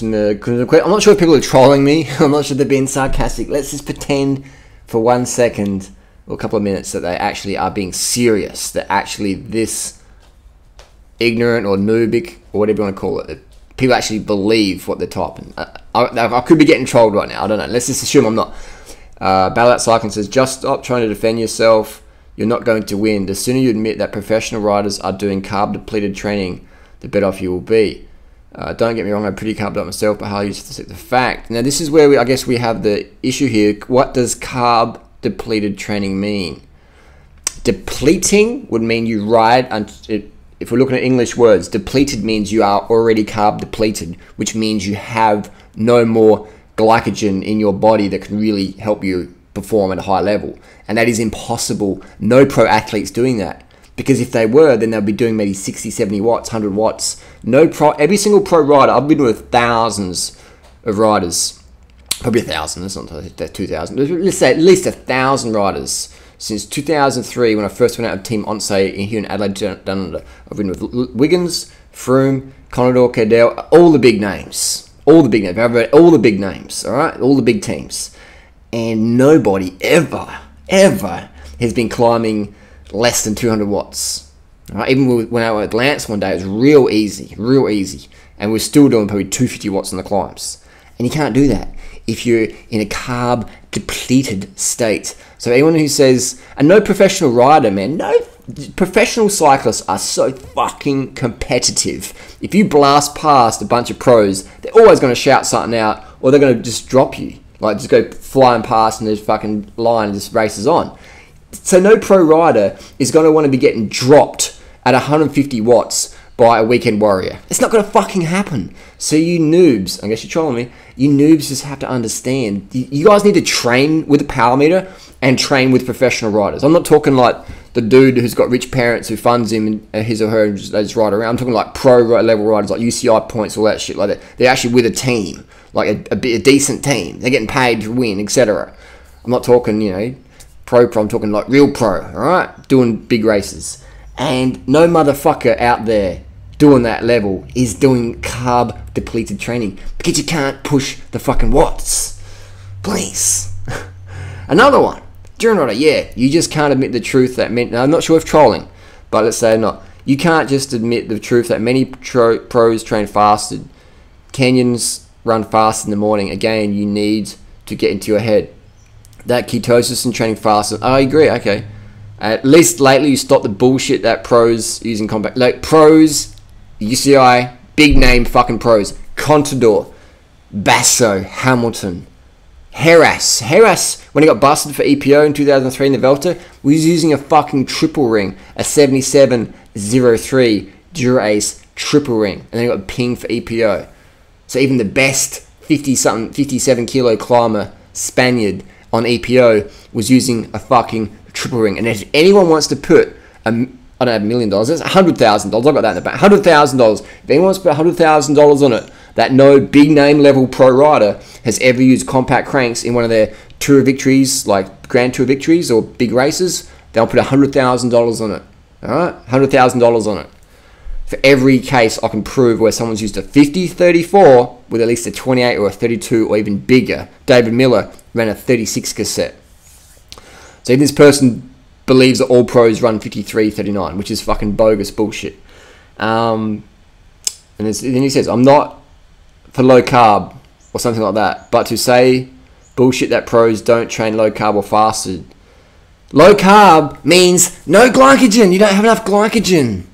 I'm not sure if people are trolling me. I'm not sure they're being sarcastic. Let's just pretend for 1 second or a couple of minutes that they actually are being serious. That actually this ignorant or noobic or whatever you want to call it, that people actually believe what they're typing. I could be getting trolled right now. I don't know. Let's just assume I'm not. Bailout Cycling says, just stop trying to defend yourself. You're not going to win. The sooner you admit that professional riders are doing carb-depleted training, the better off you will be. Don't get me wrong, I'm pretty carved up myself, but how you used to set the fact. Now, this is where I guess we have the issue here. What does carb depleted training mean? Depleting would mean you ride, if we're looking at English words, depleted means you are already carb depleted, which means you have no more glycogen in your body that can really help you perform at a high level. And that is impossible. No pro athlete's doing that. Because if they were, then they'll be doing maybe 60, 70 watts, 100 watts. Every single pro rider, I've been with thousands of riders, probably 1,000, that's not 2,000. Let's say at least 1,000 riders since 2003 when I first went out of Team Onse here in Adelaide Down Under. I've been with Wiggins, Froome, Conador, Cadell, all the big names. All the big names. I've read all the big names, all right? All the big teams. And nobody ever has been climbing less than 200 watts. Right? Even when I went with Lance one day, it was real easy. And we're still doing probably 250 watts on the climbs. And you can't do that if you're in a carb depleted state. So anyone who says, and no professional rider, man, no professional cyclists are so fucking competitive. If you blast past a bunch of pros, they're always going to shout something out, or they're going to just drop you. Like just go flying past and there's fucking line and just races on. So no pro rider is going to want to be getting dropped at 150 watts by a weekend warrior. It's not going to fucking happen. So you noobs, I guess you're trolling me, you noobs just have to understand, you guys need to train with a power meter and train with professional riders. I'm not talking like the dude who's got rich parents who funds him and his or her and they just ride around. I'm talking like pro level riders like UCI points, all that shit like that. They're actually with a team, like a decent team. They're getting paid to win, etc. I'm not talking, pro, I'm talking like real pro, alright? Doing big races. And no motherfucker out there doing that level is doing carb depleted training because you can't push the fucking watts. Please. Another one. During rider, yeah, you just can't admit the truth that now, I'm not sure if trolling, but let's say not. You can't just admit the truth that many pros train fasted. Kenyans run fast in the morning. Again, you need to get into your head. That ketosis and training fast. I agree, okay. At least lately you stop the bullshit that pros using compact. Like pros, UCI, big name fucking pros. Contador, Basso, Hamilton, Heras, when he got busted for EPO in 2003 in the Velta, was using a fucking triple ring, a 7703 Dura-Ace triple ring, and then he got pinged for EPO. So even the best 57 kilo climber Spaniard on EPO was using a fucking triple ring. And if anyone wants to put, I don't have $1 million, that's $100,000. I've got that in the back. $100,000. If anyone wants to put $100,000 on it, that no big name level pro rider has ever used compact cranks in one of their tour victories, like Grand Tour victories or big races, they'll put $100,000 on it. Alright? $100,000 on it. For every case I can prove where someone's used a 50-34 with at least a 28 or a 32 or even bigger. David Miller ran a 36 cassette. So if this person believes that all pros run 53-39, which is fucking bogus bullshit. And then he says, I'm not for low carb or something like that, but to say bullshit that pros don't train low carb or fasted. Low carb means no glycogen. You don't have enough glycogen.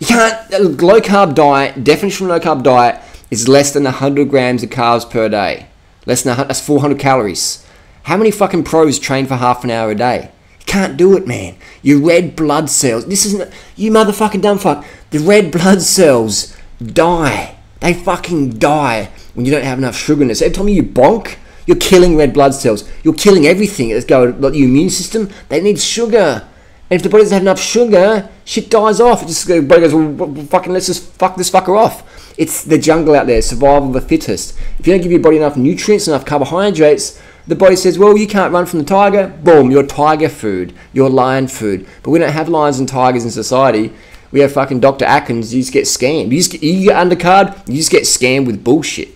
You can't. Low carb diet, definition of low carb diet is less than 100 grams of carbs per day. Less than that's 400 calories. How many fucking pros train for half an hour a day? You can't do it, man. Your red blood cells. This isn't you motherfucking dumb fuck. The red blood cells die. They fucking die when you don't have enough sugar in it. So every time you bonk, you're killing red blood cells. You're killing everything that's going, like the immune system. They need sugar. And if the body doesn't have enough sugar, shit dies off. It just the body goes, well, fucking let's just fuck this fucker off. It's the jungle out there, survival of the fittest. If you don't give your body enough nutrients, enough carbohydrates, the body says, well, you can't run from the tiger. Boom, you're tiger food. You're lion food. But we don't have lions and tigers in society. We have fucking Dr. Atkins. You just get scammed. You get undercard. You just get scammed with bullshit.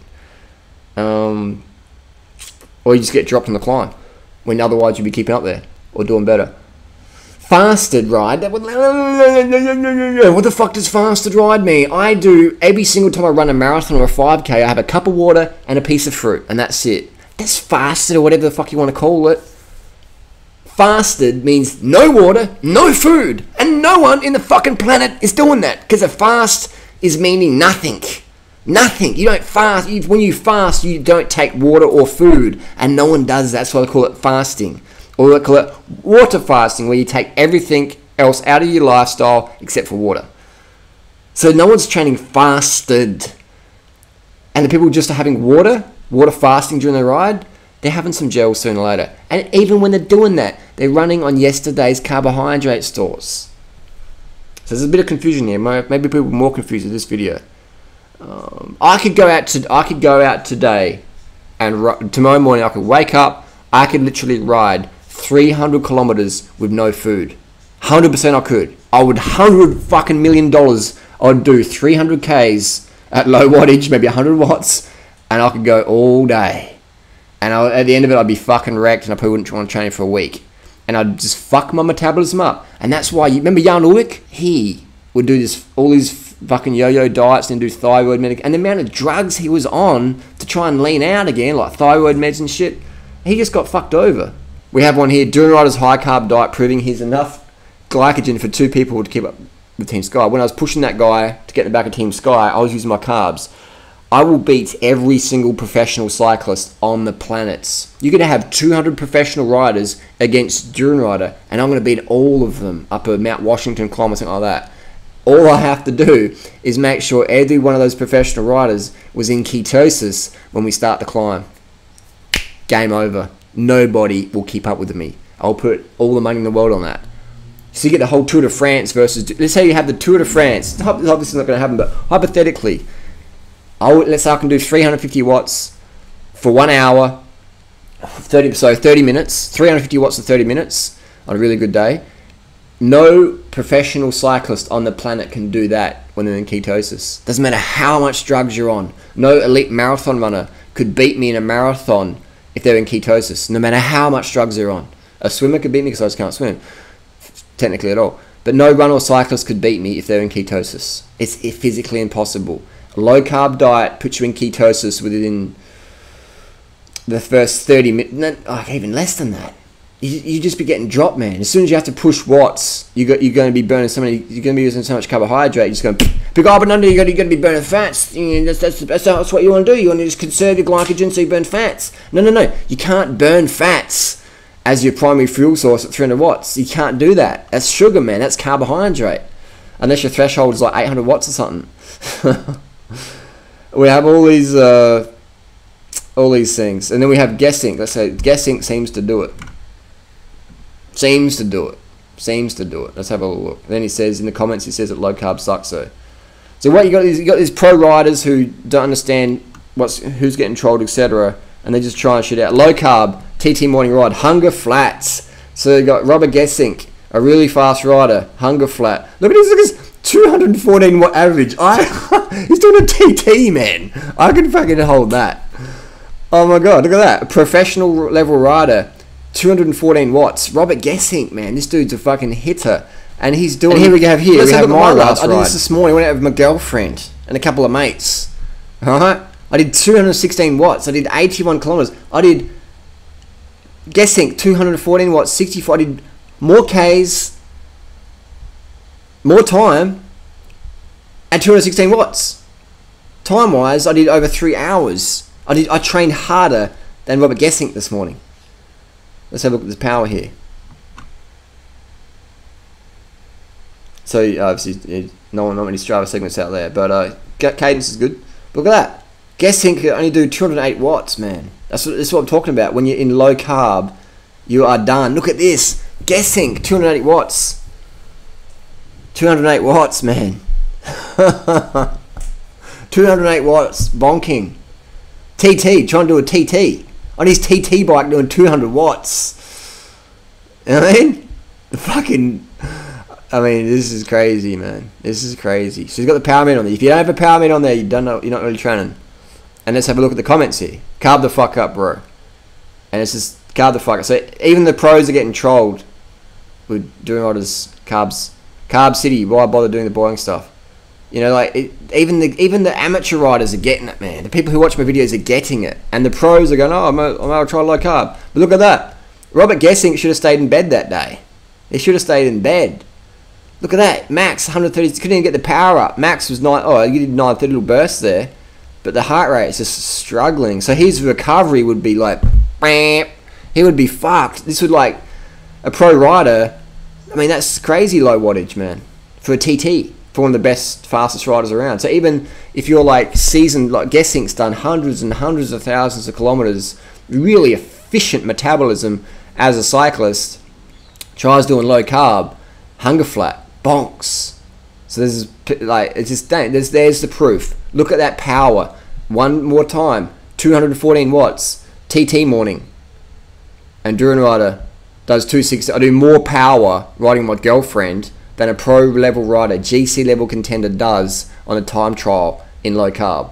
or you just get dropped on the climb when otherwise you'd be keeping up there or doing better. Fasted ride. What the fuck does fasted ride mean? I do every single time I run a marathon or a 5K, I have a cup of water and a piece of fruit, and that's it. That's fasted or whatever the fuck you want to call it. Fasted means no water, no food, and no one in the fucking planet is doing that, because a fast is meaning nothing. Nothing. You don't fast. When you fast, you don't take water or food, and no one does that. That's why they call it fasting. Or they call it water fasting, where you take everything else out of your lifestyle except for water. So no one's training fasted. And the people just are having water fasting during the ride, they're having some gels sooner or later. And even when they're doing that, they're running on yesterday's carbohydrate stores. So there's a bit of confusion here. Maybe people are more confused with this video. I could go out today, and tomorrow morning I could wake up. I could literally ride 300 kilometers with no food. 100% I could. I would $100 million. I'd do 300 Ks at low wattage, maybe 100 watts, and I could go all day. And at the end of it, I'd be fucking wrecked, and I probably wouldn't want to train for a week. And I'd just fuck my metabolism up. And that's why, you remember Jan Ulrich? He would do all these fucking yo-yo diets and do thyroid medication. And the amount of drugs he was on to try and lean out again, like thyroid meds and shit, he just got fucked over. We have one here, Duran Rider's high-carb diet, proving he's enough glycogen for 2 people to keep up with Team Sky. When I was pushing that guy to get in the back of Team Sky, I was using my carbs. I will beat every single professional cyclist on the planet. You're going to have 200 professional riders against Duran Rider, and I'm going to beat all of them up a Mount Washington climb or something like that. All I have to do is make sure every one of those professional riders was in ketosis when we start the climb. Game over. Nobody will keep up with me. I'll put all the money in the world on that. So you get the whole Tour de France versus... Let's say you have the Tour de France. Obviously it's not going to happen, but hypothetically... let's say I can do 350 watts for 1 hour, 30 minutes, 350 watts for 30 minutes on a really good day. No professional cyclist on the planet can do that when they're in ketosis. Doesn't matter how much drugs you're on. No elite marathon runner could beat me in a marathon if they're in ketosis, no matter how much drugs they're on. A swimmer could beat me because I just can't swim, technically at all. But no runner or cyclist could beat me if they're in ketosis. It's physically impossible. A low-carb diet puts you in ketosis within the first 30 minutes. No, even less than that. You just be getting dropped, man. As soon as you have to push watts, you're going to be burning so many. You're going to be using so much carbohydrate. You're just going to go up and under. You're going to be burning fats. That's what you want to do. You want to just conserve your glycogen so you burn fats. No. You can't burn fats as your primary fuel source at 300 watts. You can't do that. That's sugar, man. That's carbohydrate. Unless your threshold is like 800 watts or something. We have all these things, and then we have guessing. Let's say guessing seems to do it. Seems to do it. Let's have a look. And then he says in the comments, he says that low carb sucks. So what you got these pro riders who don't understand who's getting trolled, etc., and they just try and shit out. Low carb TT morning ride, hunger flats. So you got Robert Gessink, a really fast rider, hunger flat. Look at this 214 watt average. He's doing a TT, man. I can fucking hold that. Oh my god, look at that. A professional level rider, 214 watts. Robert Gessink, man. This dude's a fucking hitter. And he's doing... And here we have we have my last ride. I did this morning. I went out with my girlfriend and a couple of mates. Alright? I did 216 watts. I did 81 kilometers. I did... Gessink, 214 watts, 64. I did more Ks, more time, at 216 watts. Time-wise, I did over 3 hours. I trained harder than Robert Gessink this morning. Let's have a look at this power here. So obviously, not many Strava segments out there, but cadence is good. But look at that. Gessink can only do 208 watts, man. That's what I'm talking about. When you're in low carb, you are done. Look at this. Gessink, 208 watts. 208 watts, man. 208 watts, bonking. TT, trying to do a TT. On his TT bike doing 200 watts. You know what I mean? This is crazy, man. This is crazy. So he's got the power meter on there. If you don't have a power meter on there, you're not really training. And let's have a look at the comments here. Carb the fuck up, bro. And it's just carb the fuck up. So even the pros are getting trolled with doing all this carbs. Carb City, why bother doing the boring stuff? You know, like, even the amateur riders are getting it, man. The people who watch my videos are getting it. And the pros are going, oh, I'm going to try low carb. But look at that. Robert Gessing should have stayed in bed that day. He should have stayed in bed. Look at that. Max, 130, couldn't even get the power up. Max was you did 930 little bursts there. But the heart rate is just struggling. So his recovery would be like, he would be fucked. This would, like, a pro rider, I mean, that's crazy low wattage, man. For a TT, for one of the best, fastest riders around. So even if you're like seasoned, like Gessing's done hundreds and hundreds of thousands of kilometers, really efficient metabolism as a cyclist, tries doing low carb, hunger flat, bonks. So this is like, it's just, there's the proof. Look at that power. One more time, 214 watts, TT morning. Endurance rider does 260. I do more power riding my girlfriend than a pro level rider, GC level contender does on a time trial in low carb.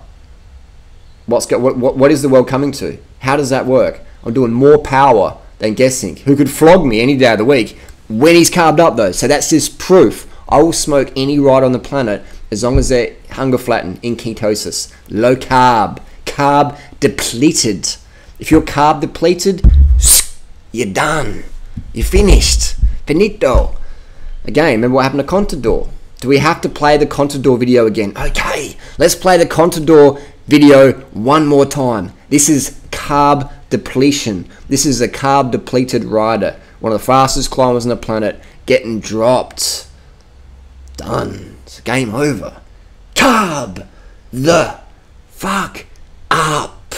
What is the world coming to? How does that work? I'm doing more power than Gessing, who could flog me any day of the week when he's carved up though. So that's just proof. I will smoke any rider on the planet as long as they're hunger flattened in ketosis. Low carb. Carb depleted. If you're carb depleted, you're done. You're finished. Finito. Again, remember what happened to Contador? Do we have to play the Contador video again? Okay, let's play the Contador video one more time. This is carb depletion. This is a carb depleted rider. One of the fastest climbers on the planet getting dropped. Done. It's game over. Carb the fuck up.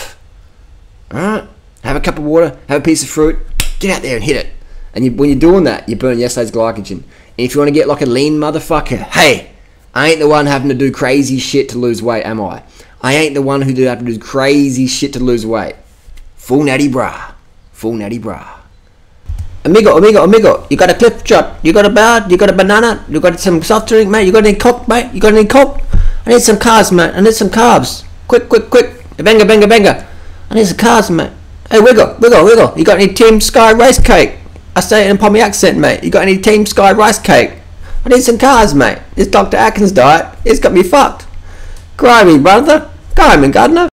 Alright? Have a cup of water, have a piece of fruit, get out there and hit it. And when you're doing that, you burn yesterday's glycogen. And if you want to get like a lean motherfucker, hey, I ain't the one having to do crazy shit to lose weight, am I? I ain't the one who have to do crazy shit to lose weight. Full natty bra. Full natty bra. Amigo, you got a clip shot, you got a bird, you got a banana, you got some soft drink, mate, you got any coke, mate, you got any coke? I need some carbs, mate, I need some carbs. Quick. Benga. I need some carbs, mate. Hey, wiggle, you got any Team Sky rice cake? I say it in Pommy accent, mate. You got any Team Sky rice cake? I need some carbs, mate. This Dr. Atkins diet, it's got me fucked. Grimy, brother. Grimy, gardener.